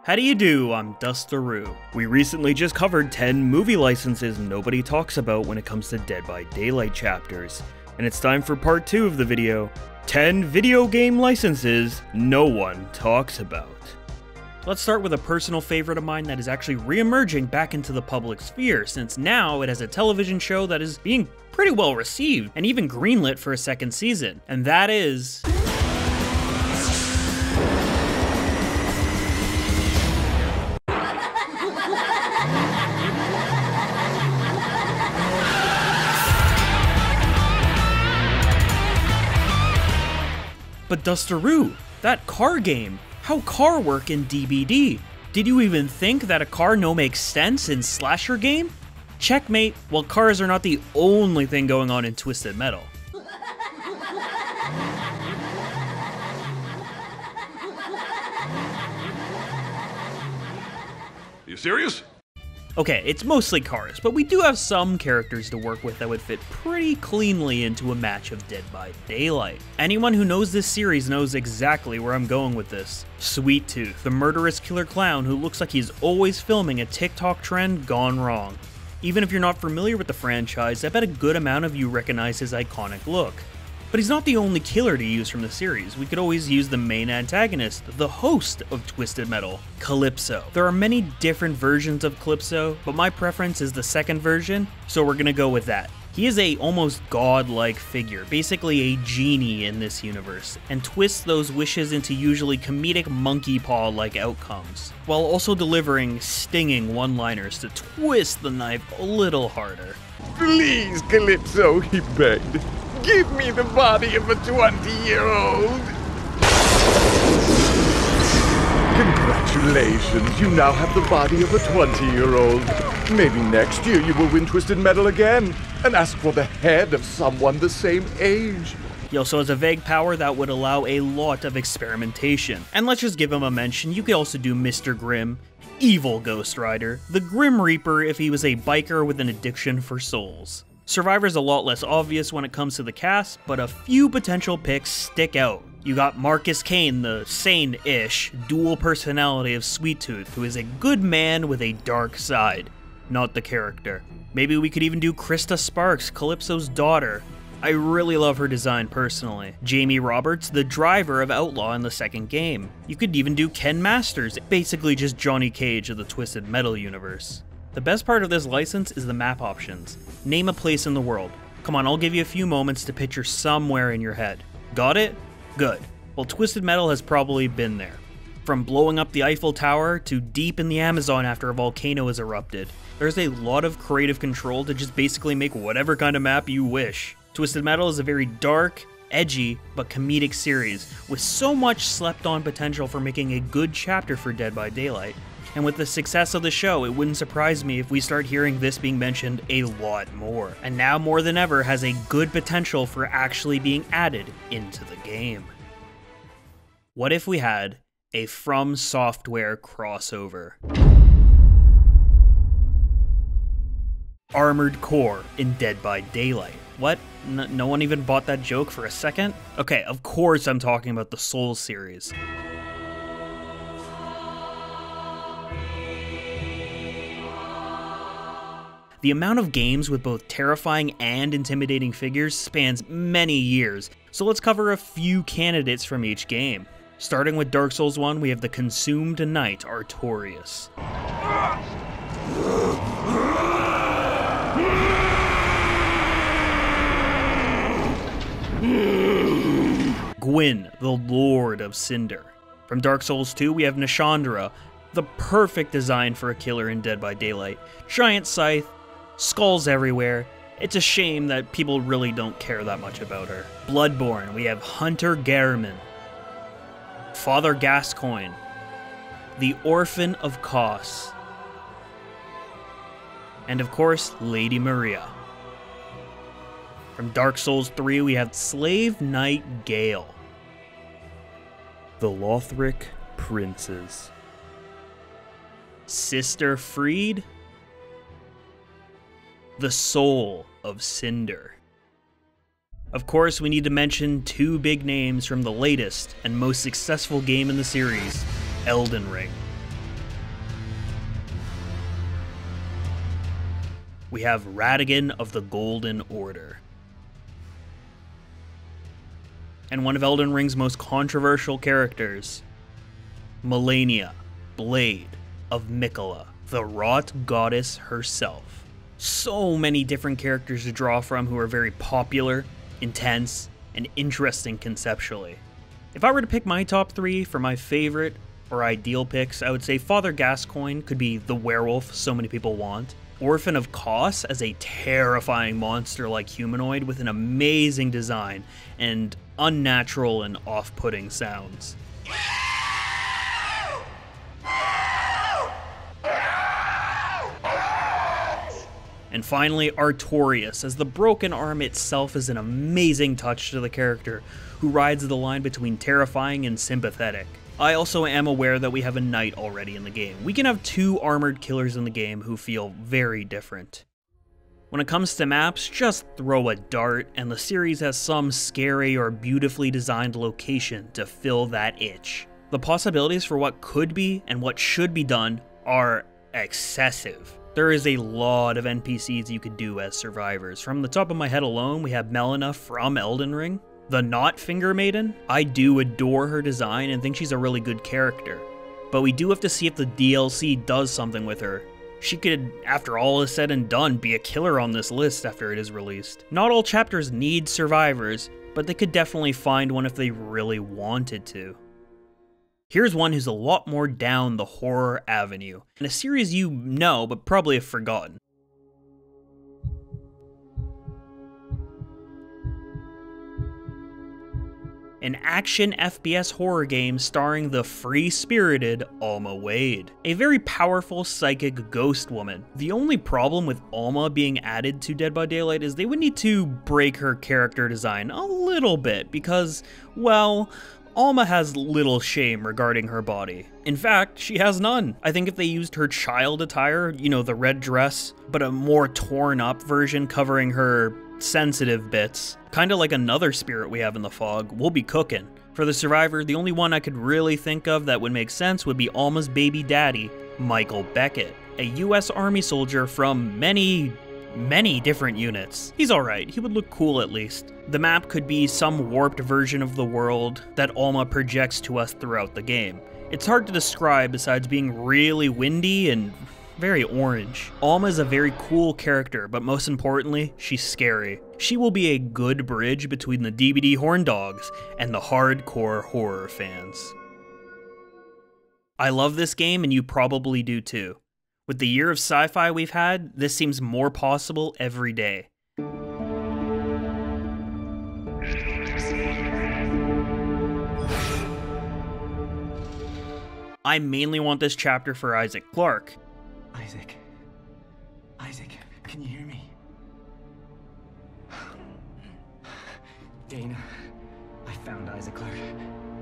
How do you do? I'm Dustaroo. We recently just covered 10 movie licenses nobody talks about when it comes to Dead by Daylight chapters. And it's time for part 2 of the video, 10 video game licenses no one talks about. Let's start with a personal favorite of mine that is actually re-emerging back into the public sphere, since now it has a television show that is being pretty well received, and even greenlit for a second season, and that is... But Dustaroo, that car game, how car work in DBD? Did you even think that a car no makes sense in slasher game? Checkmate, well, cars are not the only thing going on in Twisted Metal. You serious? Okay, it's mostly cars, but we do have some characters to work with that would fit pretty cleanly into a match of Dead by Daylight. Anyone who knows this series knows exactly where I'm going with this. Sweet Tooth, the murderous killer clown who looks like he's always filming a TikTok trend gone wrong. Even if you're not familiar with the franchise, I bet a good amount of you recognize his iconic look. But he's not the only killer to use from the series. We could always use the main antagonist, the host of Twisted Metal, Calypso. There are many different versions of Calypso, but my preference is the second version, so we're gonna go with that. He is a almost godlike figure, basically a genie in this universe, and twists those wishes into usually comedic monkey paw-like outcomes, while also delivering stinging one-liners to twist the knife a little harder. Please, Calypso, he begged. Give me the body of a 20-year-old! Congratulations, you now have the body of a 20-year-old. Maybe next year you will win Twisted Metal again, and ask for the head of someone the same age. He also has a vague power that would allow a lot of experimentation. And let's just give him a mention, you could also do Mr. Grimm, evil Ghost Rider, the Grim Reaper if he was a biker with an addiction for souls. Survivor's a lot less obvious when it comes to the cast, but a few potential picks stick out. You got Marcus Kane, the sane-ish, dual personality of Sweet Tooth, who is a good man with a dark side, not the character. Maybe we could even do Krista Sparks, Calypso's daughter. I really love her design personally. Jamie Roberts, the driver of Outlaw in the second game. You could even do Ken Masters, basically just Johnny Cage of the Twisted Metal universe. The best part of this license is the map options. Name a place in the world. Come on, I'll give you a few moments to picture somewhere in your head. Got it? Good. Well, Twisted Metal has probably been there. From blowing up the Eiffel Tower to deep in the Amazon after a volcano has erupted. There's a lot of creative control to just basically make whatever kind of map you wish. Twisted Metal is a very dark, edgy, but comedic series, with so much slept-on potential for making a good chapter for Dead by Daylight. And with the success of the show, it wouldn't surprise me if we start hearing this being mentioned a lot more. And now more than ever has a good potential for actually being added into the game. What if we had a From Software crossover? Armored Core in Dead by Daylight. What? No one even bought that joke for a second? Okay, of course I'm talking about the Souls series. The amount of games with both terrifying and intimidating figures spans many years, so let's cover a few candidates from each game. Starting with Dark Souls 1, we have the Consumed Knight Artorias. Gwyn, the Lord of Cinder. From Dark Souls 2, we have Nashandra, the perfect design for a killer in Dead by Daylight. Giant scythe, skulls everywhere. It's a shame that people really don't care that much about her. Bloodborne, we have Hunter Gehrman, Father Gascoigne, the Orphan of Kos, and of course, Lady Maria. From Dark Souls 3, we have Slave Knight Gale, the Lothric Princes, Sister Freed, the Soul of Cinder. Of course, we need to mention two big names from the latest and most successful game in the series, Elden Ring. we have Ratigan of the Golden Order. And one of Elden Ring's most controversial characters, Melania, Blade of Mikola, the wrought goddess herself. So many different characters to draw from who are very popular, intense, and interesting conceptually. If I were to pick my top 3 for my favorite or ideal picks, I would say Father Gascoigne could be the werewolf so many people want, Orphan of Kos as a terrifying monster-like humanoid with an amazing design and unnatural and off-putting sounds. And finally, Artorias, as the broken arm itself is an amazing touch to the character, who rides the line between terrifying and sympathetic. I also am aware that we have a knight already in the game. We can have 2 armored killers in the game who feel very different. When it comes to maps, just throw a dart, and the series has some scary or beautifully designed location to fill that itch. The possibilities for what could be and what should be done are excessive. There is a lot of NPCs you could do as survivors. From the top of my head alone, we have Melina from Elden Ring. The Not Finger Maiden, I do adore her design and think she's a really good character. But we do have to see if the DLC does something with her. She could, after all is said and done, be a killer on this list after it is released. Not all chapters need survivors, but they could definitely find one if they really wanted to. Here's one who's a lot more down the horror avenue, and a series you know but probably have forgotten. An action FPS horror game starring the free-spirited Alma Wade, a very powerful psychic ghost woman. The only problem with Alma being added to Dead by Daylight is they would need to break her character design a little bit because, well, Alma has little shame regarding her body. In fact, she has none. I think if they used her child attire, you know, the red dress, but a more torn up version covering her sensitive bits, kinda like another spirit we have in the fog, we'll be cooking. For the survivor, the only one I could really think of that would make sense would be Alma's baby daddy, Michael Beckett, a US Army soldier from many different units. He's alright, he would look cool at least. The map could be some warped version of the world that Alma projects to us throughout the game. It's hard to describe besides being really windy and very orange. Alma is a very cool character, but most importantly, she's scary. She will be a good bridge between the DBD horn dogs and the hardcore horror fans. I love this game and you probably do too. With the year of sci-fi we've had, this seems more possible every day. I mainly want this chapter for Isaac Clarke. Isaac, can you hear me? Dana, I found Isaac Clarke.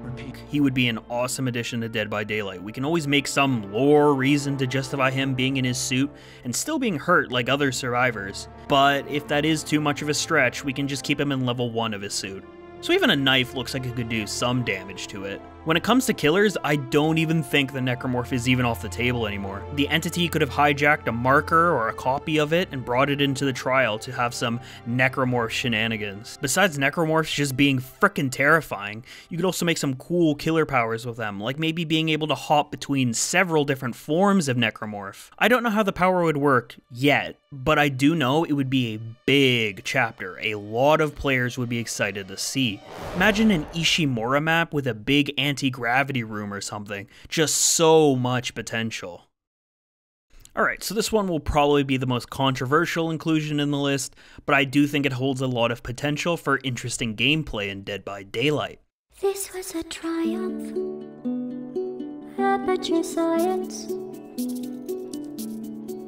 Repeat. He would be an awesome addition to Dead by Daylight. We can always make some lore reason to justify him being in his suit and still being hurt like other survivors. But if that is too much of a stretch, we can just keep him in level 1 of his suit. So even a knife looks like it could do some damage to it. When it comes to killers, I don't even think the necromorph is even off the table anymore. The entity could have hijacked a marker or a copy of it and brought it into the trial to have some necromorph shenanigans. Besides necromorphs just being frickin' terrifying, you could also make some cool killer powers with them, like maybe being able to hop between several different forms of necromorph. I don't know how the power would work yet, but I do know it would be a big chapter a lot of players would be excited to see. Imagine an Ishimura map with a big anti-gravity room or something. Just so much potential. Alright, so this one will probably be the most controversial inclusion in the list, but I do think it holds a lot of potential for interesting gameplay in Dead by Daylight. This was a triumph. Aperture science.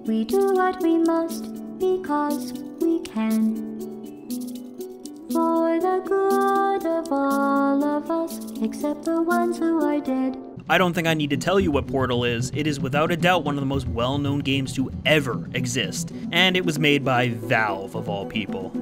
We do what we must because we can. For the good of all of us, except the ones who are dead. I don't think I need to tell you what Portal is. It is without a doubt one of the most well-known games to ever exist, and it was made by Valve of all people.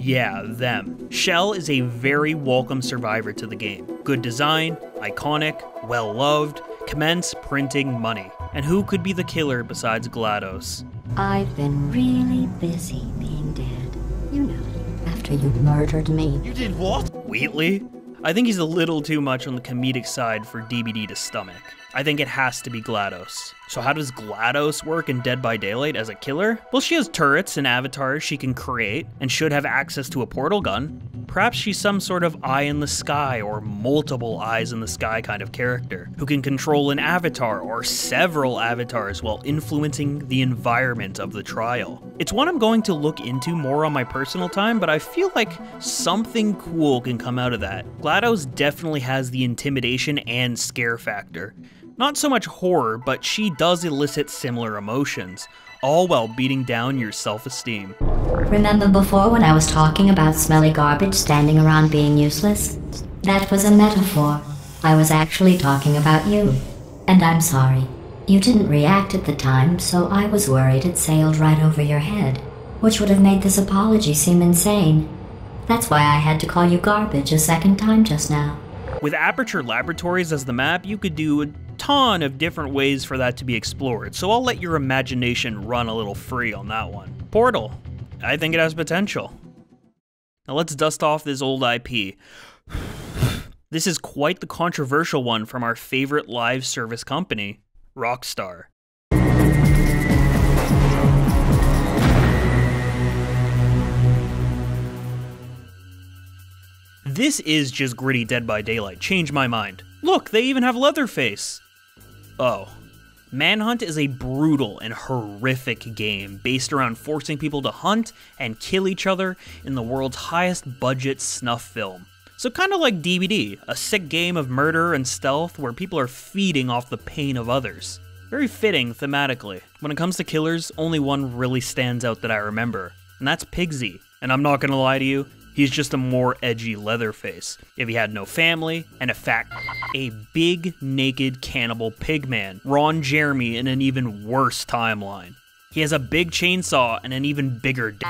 Yeah, them. Shell is a very welcome survivor to the game. Good design, iconic, well-loved, commence printing money. And who could be the killer besides GLaDOS? I've been really busy being dead. You know, after you murdered me. You did what? Wheatley? I think he's a little too much on the comedic side for DBD to stomach. I think it has to be GLaDOS. So how does GLaDOS work in Dead by Daylight as a killer? Well, she has turrets and avatars she can create, and should have access to a portal gun. Perhaps she's some sort of eye in the sky or multiple eyes in the sky kind of character, who can control an avatar or several avatars while influencing the environment of the trial. It's one I'm going to look into more on my personal time, but I feel like something cool can come out of that. GLaDOS definitely has the intimidation and scare factor. Not so much horror, but she does elicit similar emotions, all while beating down your self-esteem. Remember before when I was talking about smelly garbage standing around being useless? That was a metaphor. I was actually talking about you. And I'm sorry. You didn't react at the time, so I was worried it sailed right over your head, which would have made this apology seem insane. That's why I had to call you garbage a second time just now. With Aperture Laboratories as the map, you could do a ton of different ways for that to be explored, so I'll let your imagination run a little free on that one. Portal. I think it has potential. Now let's dust off this old IP. This is quite the controversial one from our favorite live service company, Rockstar. This is just gritty Dead by Daylight. Change my mind. Look, they even have Leatherface. Oh. Manhunt is a brutal and horrific game based around forcing people to hunt and kill each other in the world's highest budget snuff film. So kind of like DBD, a sick game of murder and stealth where people are feeding off the pain of others. Very fitting thematically. When it comes to killers, only one really stands out that I remember, and that's Pigsy. And I'm not gonna lie to you, he's just a more edgy Leatherface. If he had no family, and a big, naked cannibal pigman, Ron Jeremy in an even worse timeline. He has a big chainsaw and an even bigger dick.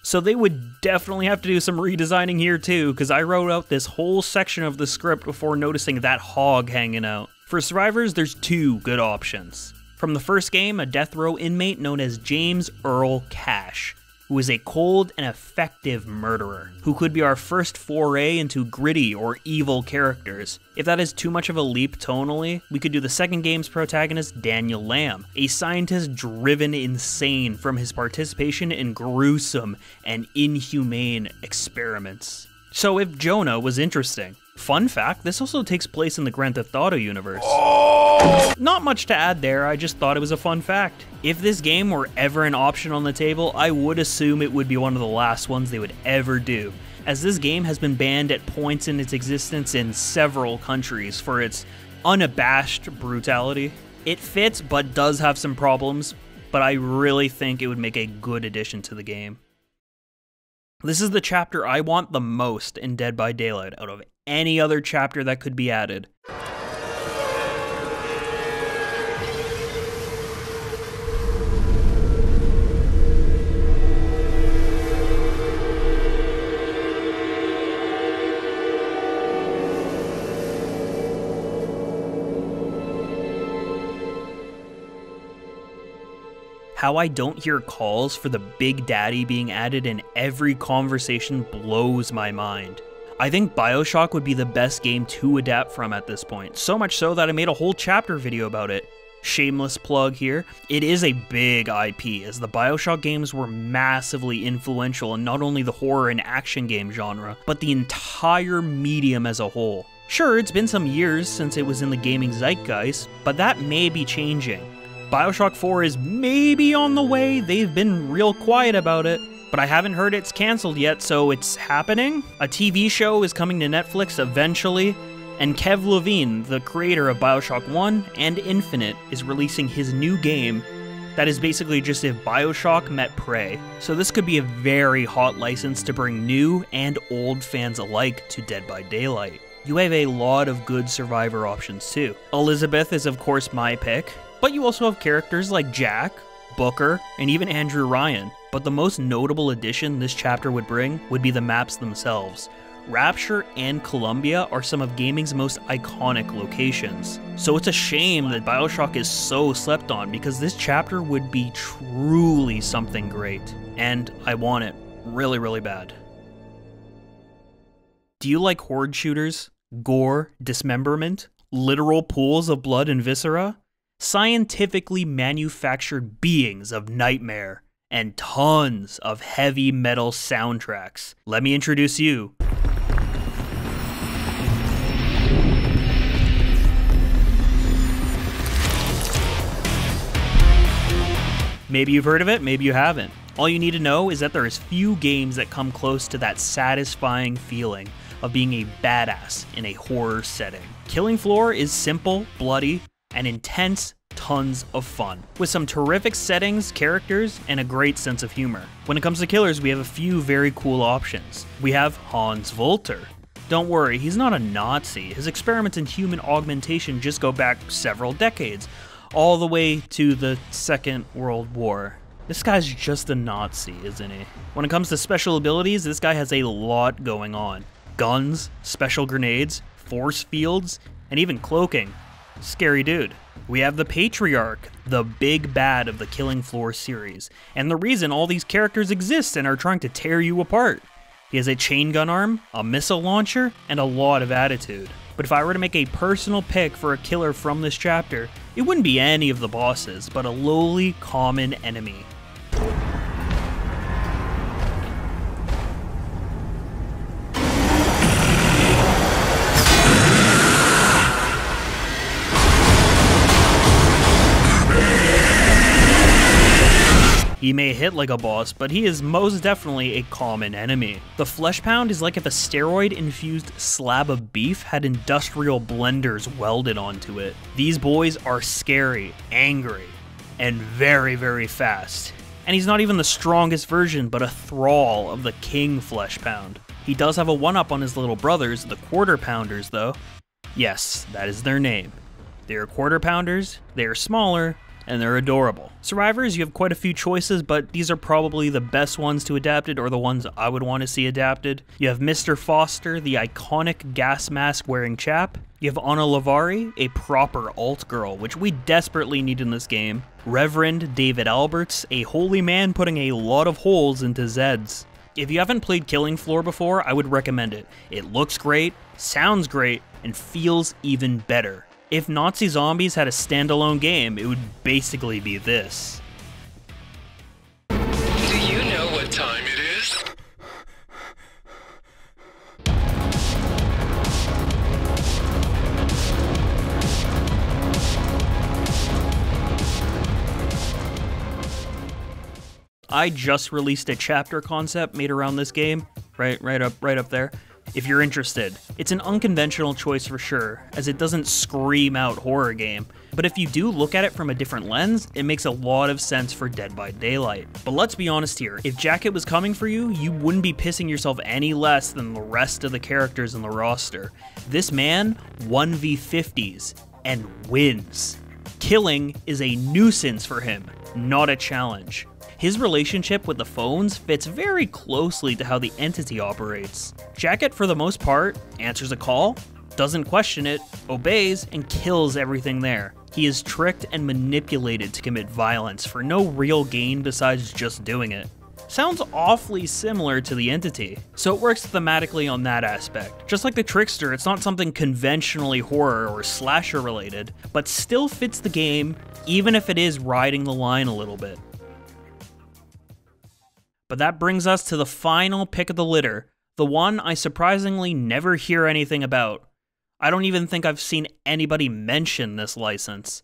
So they would definitely have to do some redesigning here too, because I wrote out this whole section of the script before noticing that hog hanging out. For survivors, there's two good options. From the first game, a death row inmate known as James Earl Cash, who is a cold and effective murderer, who could be our first foray into gritty or evil characters. If that is too much of a leap tonally, we could do the second game's protagonist, Daniel Lamb, a scientist driven insane from his participation in gruesome and inhumane experiments. So if Jonah was interesting. Fun fact, this also takes place in the Grand Theft Auto universe. Not much to add there, I just thought it was a fun fact. If this game were ever an option on the table, I would assume it would be one of the last ones they would ever do, as this game has been banned at points in its existence in several countries for its unabashed brutality. It fits, but does have some problems, but I really think it would make a good addition to the game. This is the chapter I want the most in Dead by Daylight out of any other chapter that could be added. How I don't hear calls for the Big Daddy being added in every conversation blows my mind. I think BioShock would be the best game to adapt from at this point, so much so that I made a whole chapter video about it. Shameless plug here. It is a big IP, as the BioShock games were massively influential in not only the horror and action game genre, but the entire medium as a whole. Sure, it's been some years since it was in the gaming zeitgeist, but that may be changing. BioShock 4 is maybe on the way, they've been real quiet about it, but I haven't heard it's cancelled yet, so it's happening. A TV show is coming to Netflix eventually, and Kev Levine, the creator of BioShock 1 and Infinite, is releasing his new game that is basically just if BioShock met Prey. So this could be a very hot license to bring new and old fans alike to Dead by Daylight. You have a lot of good survivor options too. Elizabeth is of course my pick, but you also have characters like Jack, Booker, and even Andrew Ryan. but the most notable addition this chapter would bring would be the maps themselves. Rapture and Columbia are some of gaming's most iconic locations. So it's a shame that BioShock is so slept on, because this chapter would be truly something great. And I want it really, really bad. Do you like horde shooters, gore, dismemberment, literal pools of blood and viscera, scientifically manufactured beings of nightmare, and tons of heavy metal soundtracks? Let me introduce you. Maybe you've heard of it, maybe you haven't. All you need to know is that there is few games that come close to that satisfying feeling of being a badass in a horror setting. Killing Floor is simple, bloody, and intense, tons of fun, with some terrific settings, characters, and a great sense of humor. When it comes to killers, we have a few very cool options. We have Hans Volter. Don't worry, he's not a Nazi. His experiments in human augmentation just go back several decades, all the way to the Second World War. This guy's just a Nazi, isn't he? When it comes to special abilities, this guy has a lot going on. Guns, special grenades, force fields, and even cloaking. Scary dude. We have the Patriarch, the big bad of the Killing Floor series, and the reason all these characters exist and are trying to tear you apart. He has a chain gun arm, a missile launcher, and a lot of attitude. But if I were to make a personal pick for a killer from this chapter, it wouldn't be any of the bosses, but a lowly, common enemy. He may hit like a boss, but he is most definitely a common enemy. The Flesh Pound is like if a steroid-infused slab of beef had industrial blenders welded onto it. These boys are scary, angry, and very, very fast. And he's not even the strongest version, but a thrall of the King Flesh Pound. He does have a one-up on his little brothers, the Quarter Pounders, though. Yes, that is their name. They are Quarter Pounders, they are smaller, and they're adorable. Survivors, you have quite a few choices, but these are probably the best ones to adapt it, or the ones I would want to see adapted. You have Mr. Foster, the iconic gas mask wearing chap. You have Anna Lavari, a proper alt girl, which we desperately need in this game. Reverend David Alberts, a holy man putting a lot of holes into Zeds. If you haven't played Killing Floor before, I would recommend it. It looks great, sounds great, and feels even better. If Nazi Zombies had a standalone game, it would basically be this. Do you know what time it is? I just released a chapter concept made around this game, right up there. If you're interested, it's an unconventional choice for sure, as it doesn't scream out horror game, but if you do look at it from a different lens, it makes a lot of sense for Dead by Daylight. But let's be honest here, if Jacket was coming for you, you wouldn't be pissing yourself any less than the rest of the characters in the roster. This man 1v50s and wins. Killing is a nuisance for him, not a challenge. His relationship with the phones fits very closely to how the entity operates. Jacket, for the most part, answers a call, doesn't question it, obeys, and kills everything there. He is tricked and manipulated to commit violence for no real gain besides just doing it. Sounds awfully similar to the entity, so it works thematically on that aspect. Just like the Trickster, it's not something conventionally horror or slasher related, but still fits the game, even if it is riding the line a little bit. But that brings us to the final pick of the litter, the one I surprisingly never hear anything about. I don't even think I've seen anybody mention this license.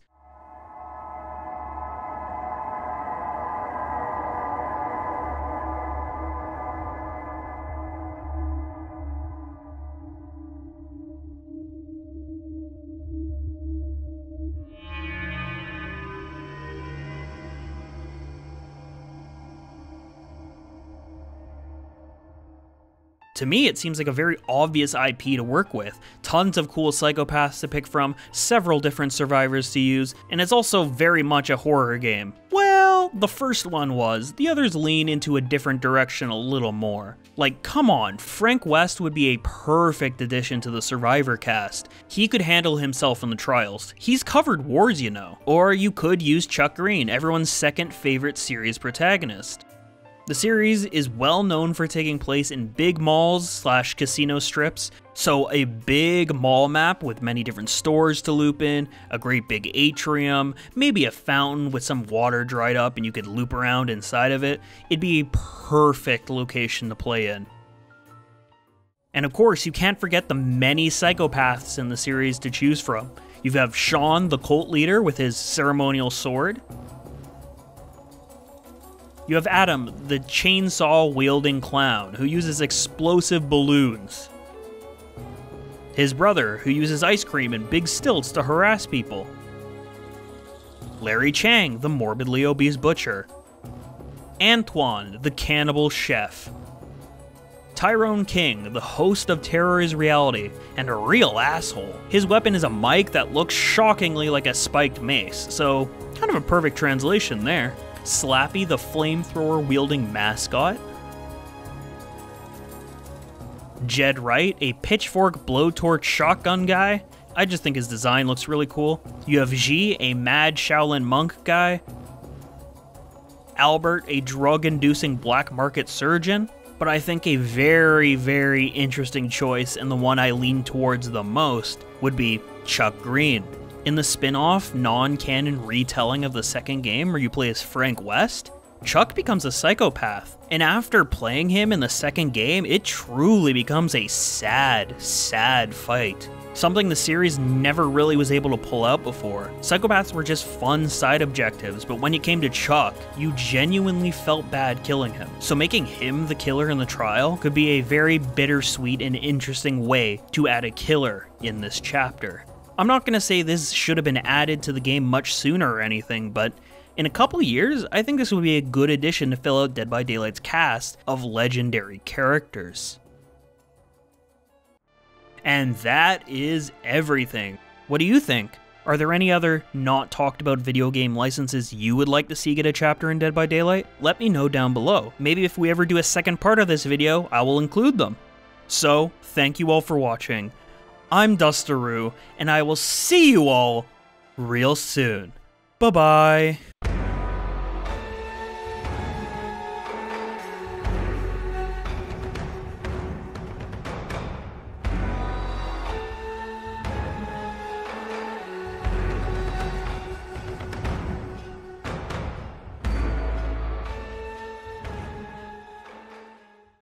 To me, it seems like a very obvious IP to work with. Tons of cool psychopaths to pick from, several different survivors to use, and it's also very much a horror game. Well, the first one was. The others lean into a different direction a little more. Like, come on, Frank West would be a perfect addition to the Survivor cast. He could handle himself in the trials. He's covered wars, you know. Or you could use Chuck Green, everyone's second favorite series protagonist. The series is well known for taking place in big malls / casino strips, so a big mall map with many different stores to loop in, a great big atrium, maybe a fountain with some water dried up and you could loop around inside of it. It'd be a perfect location to play in. And of course, you can't forget the many psychopaths in the series to choose from. You have Sean, the cult leader, with his ceremonial sword. You have Adam, the chainsaw-wielding clown, who uses explosive balloons. His brother, who uses ice cream and big stilts to harass people. Larry Chang, the morbidly obese butcher. Antoine, the cannibal chef. Tyrone King, the host of Terror is Reality, and a real asshole. His weapon is a mic that looks shockingly like a spiked mace, so kind of a perfect translation there. Slappy, the flamethrower-wielding mascot. Jed Wright, a pitchfork blowtorch shotgun guy. I just think his design looks really cool. You have Ji, a mad Shaolin monk guy. Albert, a drug-inducing black market surgeon. But I think a very, very interesting choice, and the one I lean towards the most, would be Chuck Green. In the spin-off, non-canon retelling of the second game where you play as Frank West, Chuck becomes a psychopath, and after playing him in the second game, it truly becomes a sad, sad fight. Something the series never really was able to pull out before. Psychopaths were just fun side objectives, but when it came to Chuck, you genuinely felt bad killing him. So making him the killer in the trial could be a very bittersweet and interesting way to add a killer in this chapter. I'm not going to say this should have been added to the game much sooner or anything, but in a couple years, I think this would be a good addition to fill out Dead by Daylight's cast of legendary characters. And that is everything. What do you think? Are there any other not talked about video game licenses you would like to see get a chapter in Dead by Daylight? Let me know down below. Maybe if we ever do a second part of this video, I will include them. So, thank you all for watching. I'm Dusteroo, and I will see you all real soon. Bye-bye.